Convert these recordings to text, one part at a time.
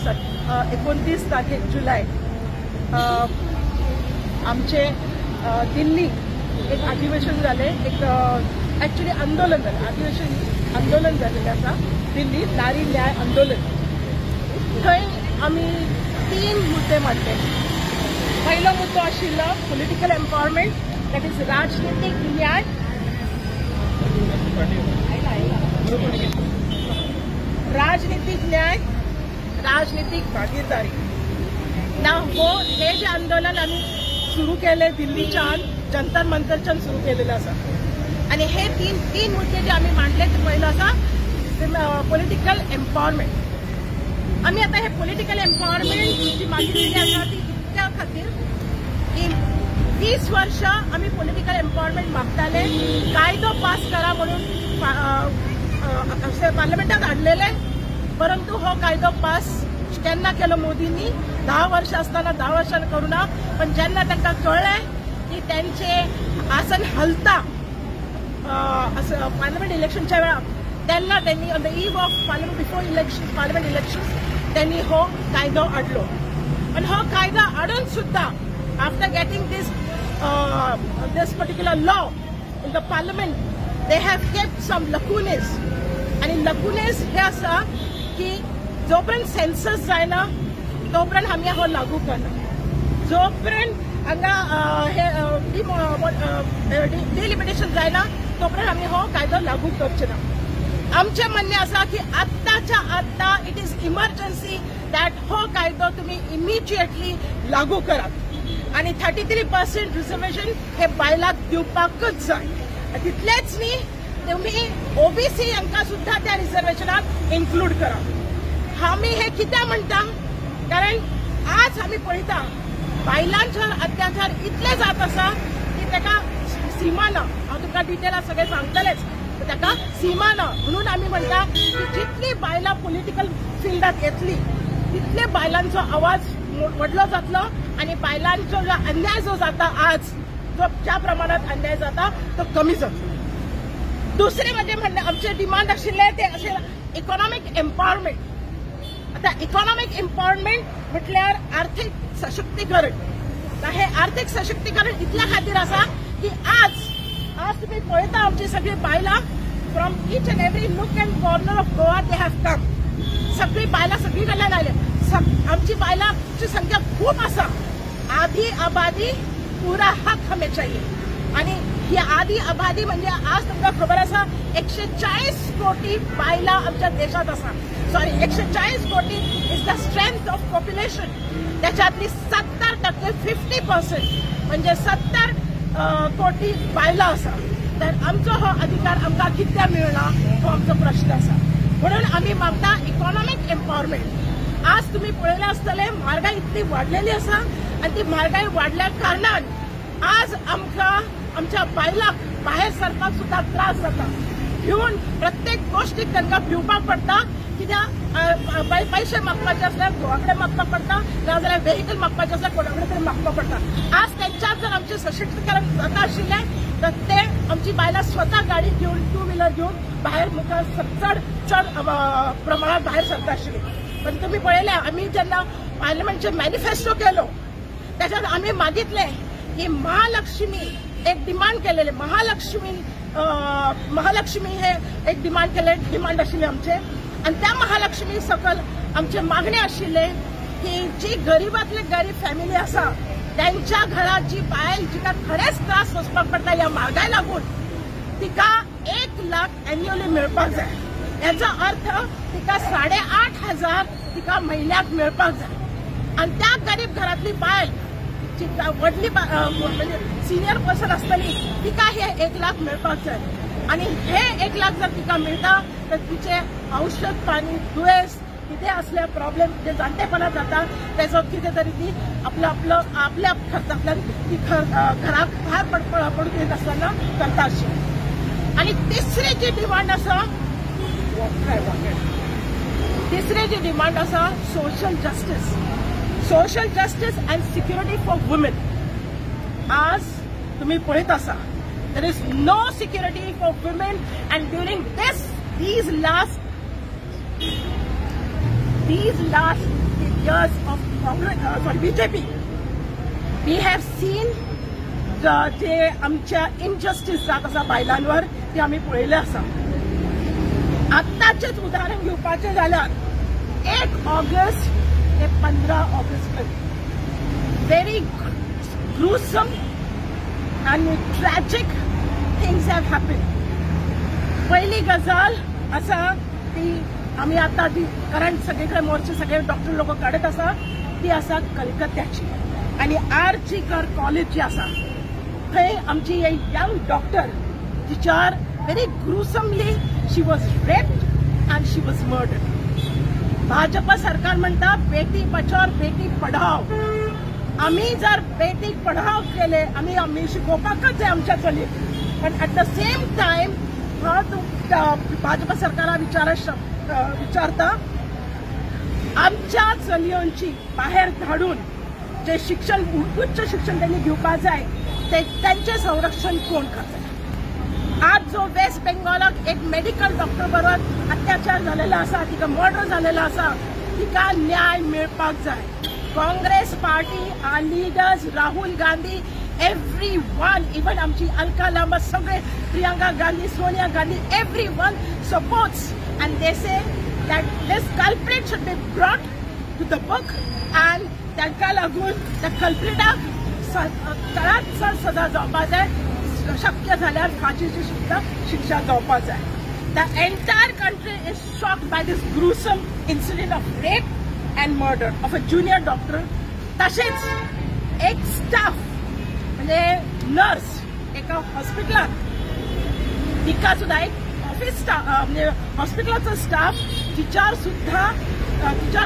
29 तारीख जुलै आमचे दिल्ली एक अधिवेशन झाले, एक ॲक्च्युली आंदोलन झालं, आंदोलन झालेलं आसा दिल्ली नारी न्याय आंदोलन. थंय आमी 3 मुद्दे मांडले. पहिलो मुद्दो आशिल्लो पॉलिटिकल एम्पावरमेंट, दॅट इज राजनीतिक न्याय. राजनीतिक न्याय, राजनीतिक भागीदारी. हे जे आंदोलन आम्ही सुरू केले दिल्लीच्यान जंतर मंतरच्यान सुरू केलेलं आसा आणि हे तीन मुद्दे जे आम्ही मांडले ते पहिलं आसा पॉलिटिकल एम्पावरमेंट. आम्ही आता हे पॉलिटिकल एम्पावरमेंट जी मागणी केली आसा ती इतक्या खातीर की 20 वर्ष आम्ही पॉलिटिकल एम्पावरमेंट मागताले, कायदो पास करा म्हणून पार्लमेंटात हाडलेले, परंतु हो कायदो पास केन्ना केलो मोदींनी. 10 वर्ष असताना 10 वर्षांनी करू ना, पण जेन्ना तांकां कळ्ळें की त्यांचे आसन हलता पार्लमेंट इलेक्शनच्या वेळार, तेन्ना त्यांनी on the eve of parliament before election parliament election त्यांनी हो कायदो हाडलो. पण हो कायदो हाडून सुद्धा after getting this particular law in the parliament, they have kept some lacunas. आणि lacunas हे असा की जोपर्यंत सेन्सस जायना तोपर्यंत आम्ही हो लागू करना, जोपर्यंत हांगा हे डिलिमिटेशन जायना तोपर्यंत आम्ही हो कायदो लागू करचे ना. आमचे म्हणणे असा की आत्ताच्या आत्ता इट इज इमर्जन्सी दॅट हो कायदो तुम्ही इमिजिएटली लागू करा आणि 33% रिझर्वेशन हे बायलाक दिवपाकच जाय. तितलेच न्ही, तुम्ही ओबीसी हांकां सुद्धा त्या रिझर्वेशनात इन्क्लूड करा. आम्ही हे कित्याक म्हणटा, कारण आज आम्ही पळयता बायलांचेर अत्याचार इतले जात आसा की ताका सीमा ना. हांव तुमकां डिटेलान सगळें सांगतलेच, ताका सीमा ना. म्हणून आम्ही म्हणटा की जितली बायलां पॉलिटिकल फिल्डात येतली तितले बायलांचो आवाज व्हडलो जातलो आणि बायलांचो जो अन्याय जो जाता आज, जो ज्या प्रमाणात अन्याय जाता तो कमी जातलो. दुसरे म्हणजे म्हणणे आमचे डिमांड आशिल्ले ते अशें इकॉनॉमिक एम्पावरमेंट. आता इकॉनॉमिक एम्पावरमेंट म्हटल्यार आर्थिक सशक्तीकरण. हे आर्थिक सशक्तीकरण इतल्या खातीर आसा की आज तुम्ही पळयता आमची सगळी बायलां from each and every nook and corner of Goa they have come. सगळी बायलां सगळी कडल्यान आयले. आमची बायलांची संख्या खूप आसा. आधी आबादी पुरा हक हमें चाहिए. आणि ही आधी आबादी म्हणजे आज तुमकां खबर आसा 140 कोटी बायलां आमच्या देशात आसा. सॉरी, 140 कोटी is the strength of population. त्याच्यातली 70% 50% म्हणजे 70 कोटी बायलां आसा. तर आमचो हो अधिकार आमकां कित्याक मेळना हो आमचो प्रश्न आसा. म्हणून आम्ही मागता इकॉनॉमिक एम्पावरमेंट. आज तुम्ही पळयलें आसतलें म्हारगाय इतली वाडलेली आसा आणि ती म्हारगाय वाडल्या कारणान आज आमकां आमच्या बायलांक भायर सरपाक सुद्धा त्रास जाता. भिवन प्रत्येक गोष्टीक तांकां भिवपाक पडटा. कित्याक पैसे मागपाचे असल्यार घोवा कडेन मागपाक पडटा, नाजाल्यार व्हेकल मागपाचे असल्यार कोणा कडेन तरी मागपाक पडटा. आज त्यांच्यात जर आमचे सशक्तीकरण जाता आशिल्लें तर ते आमची बायलां स्वता गाडी घेवन 2 व्हीलर घेवन भायर मुखार चड प्रमाणात भायर सरता आशिल्ली. पण तुम्ही पळयलें आम्ही जेन्ना पार्लमेंटचे मॅनिफेस्टो केलो त्याच्यात आम्ही मागितले की महालक्ष्मी एक डिमांड केलेले. महालक्ष्मी हे एक डिमांड आशिल्ले आमचे. आणि त्या महालक्ष्मी सकल आमचे मागणे आशिल्ले की जी गरीबातले गरीब फॅमिली आसा त्यांच्या घरात जी बायल जिका खरेच त्रास सोंसपाक पडटा ह्या म्हारगाय लागून, तिका 1 लाख एन्युअली मेळपाक जाय. याचा अर्थ तिका 8,500 तिका महिन्याक मेळपाक जाय. आणि त्या गरीब घरातली बायल जी व्हडली म्हणजे सिनियर पर्सन आसतली तिका हे 1 लाख मेळपाक जाय. आणि हे 1 लाख जर तिका मेळटा तर तिचे औषध पाणी दुयेंस कितें असल्या प्रॉब्लेम जे जाणटेपणात जाता त्याचो कितें तरी ती आपल्या खर्चातल्यान ती घराक भायर पडून येत आसतना करता आशिल्ली. आणि तिसरी जी डिमांड आसा social justice and security for women. आज तुम्ही पळयत आसा there is no security for women, and during these last years of BJP, we have seen जे आमच्या इनजस्टिस जात आसा बायलांवर ते आमी पळयले आसा. आत्ताचेच उदाहरण घेवपाचें जाल्यार 1 ऑगस्ट ते 15 ऑगस्ट पर्यंत very gruesome and tragic things have happened. पहिली गजाल असा ती आम्ही आता ती करंट सगळीकडे मोर्चे सगळे डॉक्टर लोक काढत आसा ती आसा कलकत्त्याची आणि RG कर कॉलेज जी आसा थंय आमची यंग डॉक्टर तिच्यार very gruesomely she was raped and she was murdered. Bhajap सरकार म्हणता बेटी बचाव बेटी पढाव. आम्ही जर बेटी पढाव केले आम्ही शिकोवपाकच जाय आमच्या चलयेक, पण at the same time Bhajap सरकारा विचारता आमच्या चलयांची बाहेर धाडून जे शिक्षण उच्च शिक्षण त्यांनी घेवपाक जाय त्यांचे संरक्षण कोण करता. आज जो वेस्ट बेंगॉलाक एक मेडिकल डॉक्टर बरोबर अत्याचार झालेला असा, तिका मर्डर झालेला असा, तिका न्याय मिळपाक जाय. Congress party, our leaders, Rahul Gandhi, everyone, even आमची अलका लांबा, सगळे Priyanka Gandhi, Sonia Gandhi, everyone supports and they say that this culprit should be brought to the book and तांकां लागून त्या कल्प्रिटाक चडांत चड सजा जावपाक जाय, शक्य जाल्यार फाशीची शिक्षा जावपाक जाय. The entire country is shocked by this gruesome incident of rape and murder of a junior doctor. तसेच एक स्टाफ म्हणजे नर्स एका हॉस्पिटलात तिका सुद्धा एक ऑफिस स्टाफ म्हणजे हॉस्पिटलाचो स्टाफ तिच्यार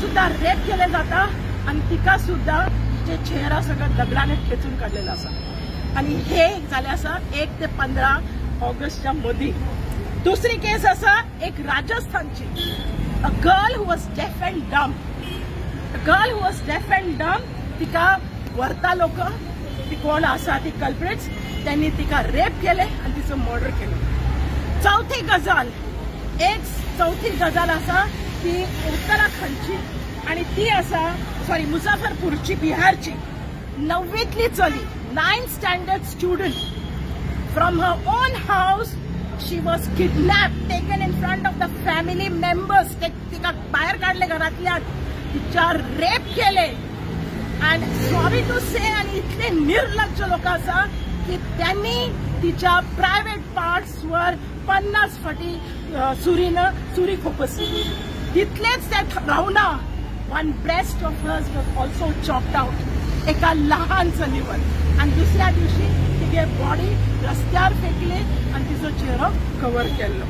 सुद्धा रेप केले जाता आणि तिका सुद्धा तिचे चेहरा सगळं दगडाने खेचून काढलेला असा. आणि हे झाले असा 1 ते 15 ऑगस्टच्या मदी. दुसरी केस असा एक राजस्थानची, a girl who was deaf and dumb. तिका व्हरता लोक ती कोण असा ती कल्प्रिट्स त्यांनी तिका रेप केले आणि तिचं मर्डर केलं. चौथी गजाल असा ती उत्तराखंडची आणि ती असा मुझफ्फरपूरची, बिहारची 9वीतली चली, 9th standard student. From her own house she was kidnapped, taken in front of the family members. तिका बाहेर काढले घरातल्यात, तिच्यावर रेप केले. अँड सॉरी टू से आणि इतले निर्लज्ज लोक असा की त्यांनी तिच्या प्रायव्हेट पार्ट्सवर 50 फाटी सुरी खोपसली. तिथलेच त्या राहुना one breast of hers was also chopped out एका लहान चलीवर. आणि दुसऱ्या दिवशी तिचे बॉडी रस्त्यावर फेकले आणि तिचा चेहरा कव्हर केलो.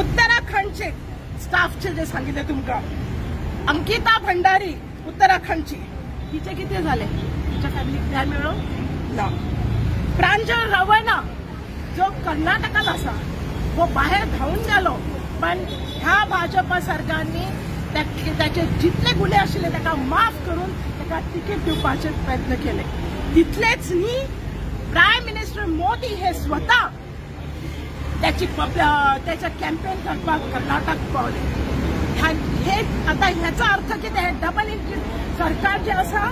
उत्तराखंडचे स्टाफचे जे सांगितले तुमका, अंकिता भंडारी उत्तराखंडची, तिचे किती झाले, तिच्या फॅमिलीक न्याय मिळो ना. प्रांजल रवैना जो कर्नाटकात असा तो बाहेर धावून गेलो, पण ह्या भाजप सरकारने त्याचे जितले गुन्हे आशिल्ले त्याला माफ करून त्याला तिकीट दिवपाचे प्रयत्न केले. तिथलेच न्ही प्राईम मिनिस्टर मोदी हे स्वतः त्याचा कॅम्पेन करपाक कर्नाटक पावले. हे आता ह्याचा अर्थ की ते डबल इंजिन सरकार जे असा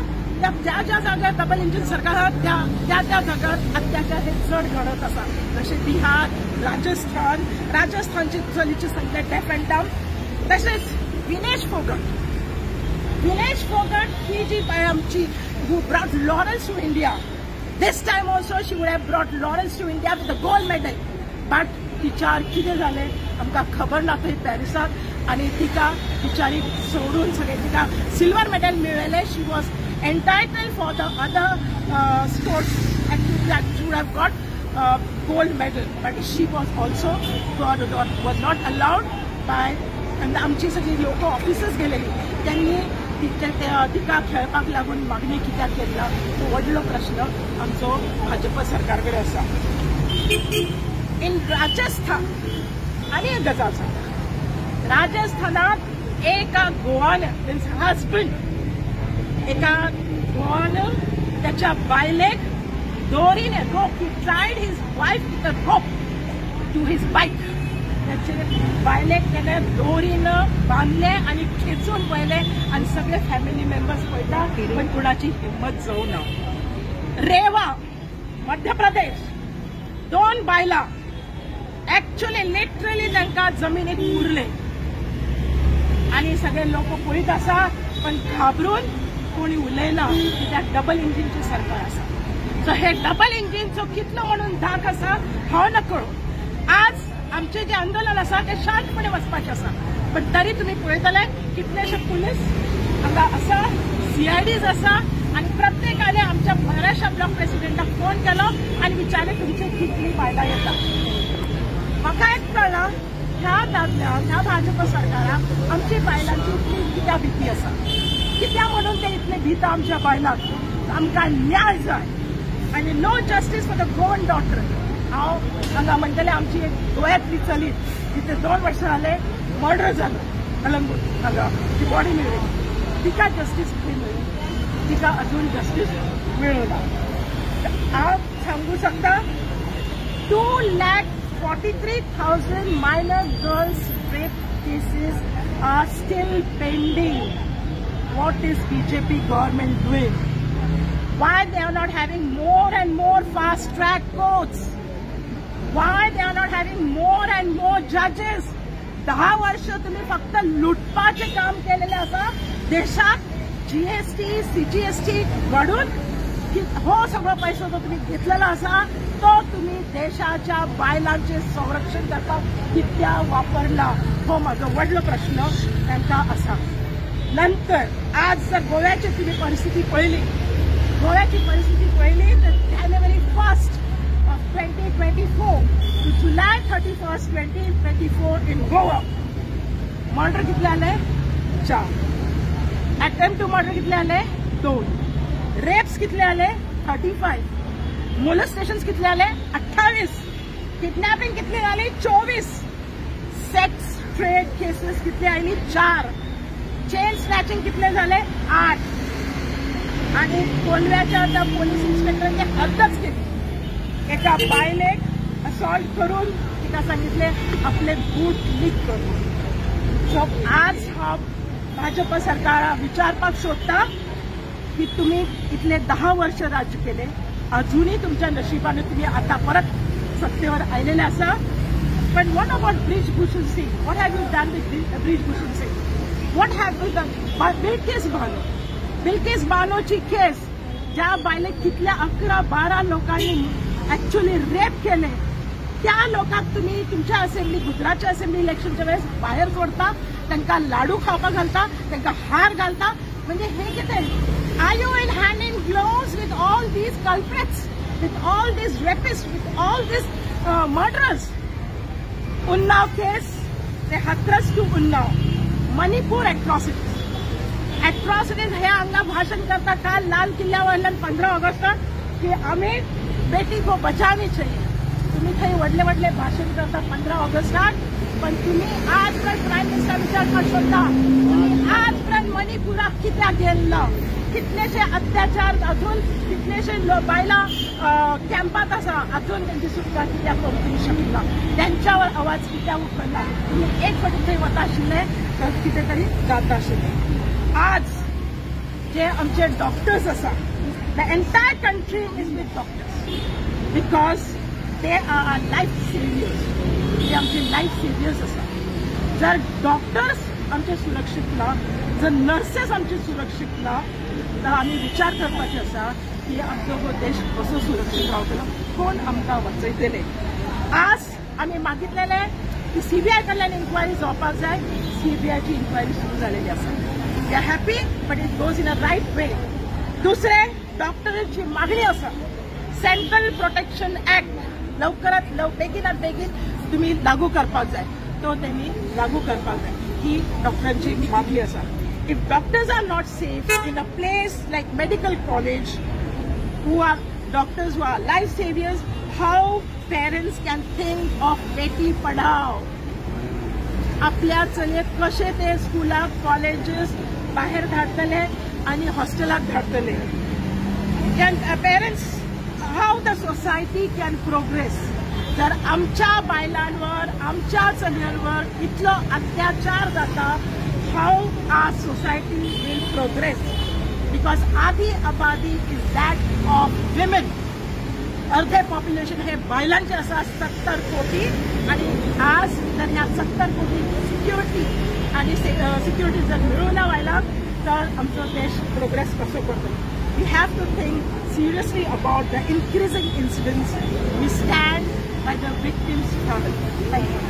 ज्या जाग्यार डबल इंजिन सरकार आहा त्या जाग्यार अत्याचार हे चड घडत असा. जसे बिहार, राजस्थानची चलीची संख्या डेफ अँड डम. तसेच विनेश फोगट ही जी आमची who brought laurels to India. This time also she would have brought laurels to India with the gold medal. But तिच्यार कितें जालें आमकां खबर ना थंय पॅरिसाक आणि तिका बिचारी सोडून सगळे तिका सिल्वर मेडल मिळेले. She was entitled for the other sports activities that should have got gold medal, but she was also was not allowed by. आणि आमची सगळी लोक ऑफिसर्स गेलेली त्यांनी तिका खेळपाक लागून मागणी कित्याक केला तो व्हडलो प्रश्न आमचो भाजप सरकार कडेन आसा. इन राजस्थान आनी एक गजाल सांगता. राजस्थानात एका गोवान मीन्स हजबंड एका गोवान त्याच्या बायलेक दोरीने rope, he tried his wife with a rope to his bike. त्याचे बायलेक त्याने दोरीनं बांधले आणि खेचून पळयले आणि सगळे फॅमिली मेंबर्स पळटा पण कुणाची हिंमत जावना. रेवा मध्य प्रदेश 2 बायला ऍक्च्युअली लिटरली तांकां जमिनीक उरले आणि सगळे लोक पळयत आसा पण घाबरून कोणी उलयना कित्याक डबल इंजिनचे सरकार आसा. सो हे डबल इंजिनचो कितलो म्हणून धाक आसा हांव नकळो. आज आमचे जे आंदोलन आसा ते शांतपणे वचपाचें आसा पण तरी तुम्ही पळयतले कितलेशे पुलीस हांगा आसा, CIDs आसा आणि प्रत्येकाने आमच्या महाराष्ट्र ब्लॉक प्रेसिडेंटाक फोन केलो आणि विचारले तुमचे कितली बायलां येता. म्हाका एक कळना ह्या दादल्याक ह्या भाजप सरकाराक आमची बायलांची इतली कित्याक भीती आसा, कित्याक म्हणून ते इतले भिता आमच्या बायलांक. आमकां न्याय जाय आणि no justice for the Goan daughter. हांव हांगा म्हणटलें आमची एक गोंयांतली चलीत जिथे 2 वर्सां जाले मर्डर जालो कलंगूट हांगा ती बॉडी मेळ्ळी तिका जस्टीस मेळ्ळी, तिका अजून जस्टीस मेळूना. हांव सांगू शकता 2,43,000 minor girls rape cases are still pending. What is BJP government doing? Why they are not having more and more fast track courts? Why they are not having more and more judges? 10 वर्ष तुम्ही फक्त लुटपाचे काम केलेले आसा. देशात GST, CGST वाढून हो सगळो पैसो जो तुम्ही घेतलेला आसा तो तुम्ही देशाच्या बायलांचे संरक्षण करपाक कित्याक वापरला हो माझो व्हडलो प्रश्न तांकां आसा. नंतर आज जर गोव्याची तुम्ही परिस्थिती पळयली, गोव्याची परिस्थिती पळयली तर January 1st of 2024 to July 31st, 2024 in Goa murder कितले आले 4, अटेम्प्ट टू मर्डर कितले आले 2, रेप्स कितले आले 35, मोलेस्टेशन्स कितले आले 28, किडनॅपिंग कितली आली 24, सेक्स ट्रेड केसेस कितले आली 4, चेन स्नॅचिंग कितले झाले 8 आणि कोलव्याच्या त्या पोलीस इन्स्पेक्टरने हद्दच केली. एका बायलेक असॉल्ट करून तिका सांगितले आपले बूट लीक करून. सो आज हा भाजप सरकारा विचारपाक सोदता की तुम्ही इतले 10 वर्ष राज्य केले, अजूनही तुमच्या नशिबाने तुम्ही आता परत सत्तेवर आलेले आसा. पण what about Brijbhushan Singh? What have you done with Brijbhushan Singh? What have you done? Bilkis बानोची केस ज्या बायले कितल्या 11-12 लोकांनी ऍक्च्युअली रेप केले त्या लोकांक तुम्ही तुमच्या असेंब्ली गुजरातच्या असेंब्ली इलेक्शनच्या वेळेस बाहेर सोडता, त्यांना लाडू खावपाक घालता, त्यांना हार घालता. म्हणजे हे कितें? Are you in hand in gloves with all these culprits, with all these rapists, with all these murderers? Unnao case, the Hathras to Unnao, Manipur atrocities. Atrocities हे हांगा भाषण करता काल लाल किल्ल्यावर 15 ऑगस्ट की आम्ही बेटी को बचानी चाहिए. तुम्ही थंय व्हडले भाषण करता 15 ऑगस्टाक पण तुम्ही आजपर्यंत प्राईम मिनिस्टर विचारपाक सोदता तुम्ही आजपर्यंत मणिपुराक कित्याक गेल्लो? कितलेशे अत्याचार अजून कितलेशे बायला कॅम्पात आसा अजून त्यांची सुटका कित्याक करूंक शकना? त्यांच्यावर आवाज कित्याक उखलना? तुम्ही एक फावटी थंय वता आशिल्ले तर कितें तरी जाता आशिल्लें. आज जे आमचे डॉक्टर्स आसा, the entire country is with doctors because they are our life saviours. ते आमचे लायफ सेवियर्स आसा. जर डॉक्टर्स आमचे सुरक्षीत ना, जर नर्सेस आमचे सुरक्षीत ना तर आम्ही विचार करपाचे आसा की आमचो हो देश कसो सुरक्षीत रावतलो, कोण आमकां वाचयतले. आज आम्ही मागितलेले की CBI कडल्यान इन्क्वायरी जावपाक जाय. CBIची इन्क्वायरी सुरू जालेली आसा. We are happy but it goes in a right way. दुसरे डॉक्टरांची मागणी आसा सेंट्रल प्रोटेक्शन ऍक्ट लवकरात बेगीनात बेगीन तुम्ही लागू करपाक जाय. तो त्यांनी लागू करपाक जाय ही डॉक्टरांची मागणी आसा. If doctors are not safe in a place like medical college, who are doctors who are life saviors, how parents can think of Beti Padhao? आपल्या चलयेक कशे ते स्कूलाक कॉलेजेस बाहेर धाडटले आणि हॉस्टेलाक धाडटले? Can parents, how the society can progress? जर आमच्या बायलांवर आमच्या चलयांवर इतलो अत्याचार जाता, how our society will progress? Because आधी आबादी इज दॅट ऑफ विमेन. अर्धे पॉप्युलेशन हे बायलांचे आसा 70 कोटी, आणि आज जर ह्या 70 कोटी सिक्युरिटी आणि सिक्युरिटी जर मिळून ना बायलांक, तर आमचो देश प्रोग्रेस कसो करतलो? We have to think seriously about the increasing incidents. We stand by the victims' family. Thank you.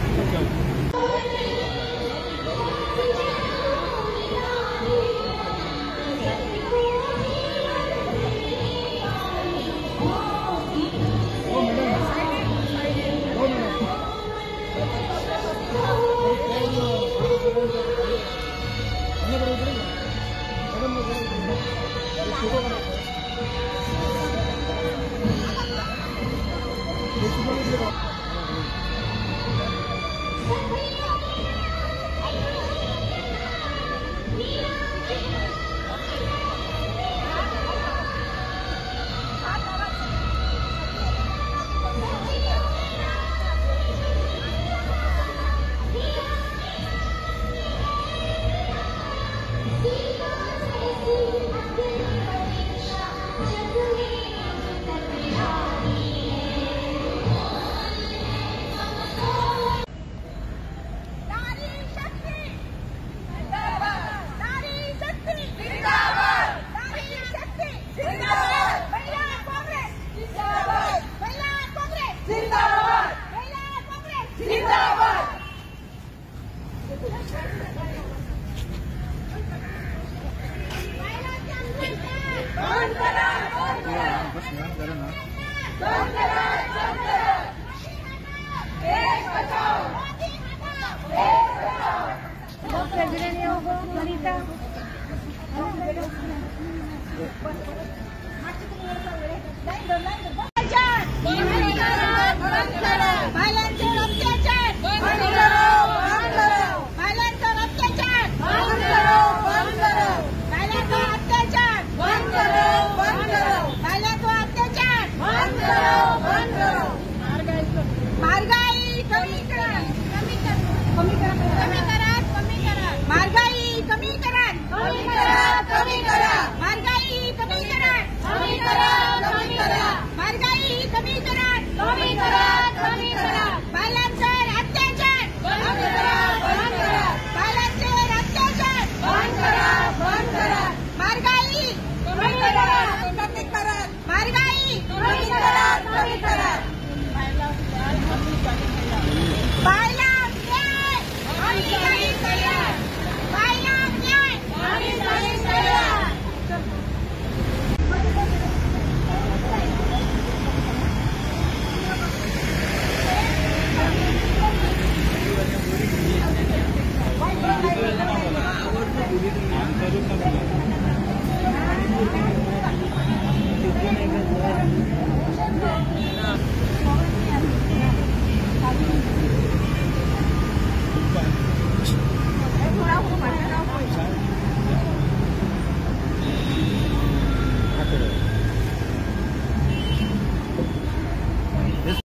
President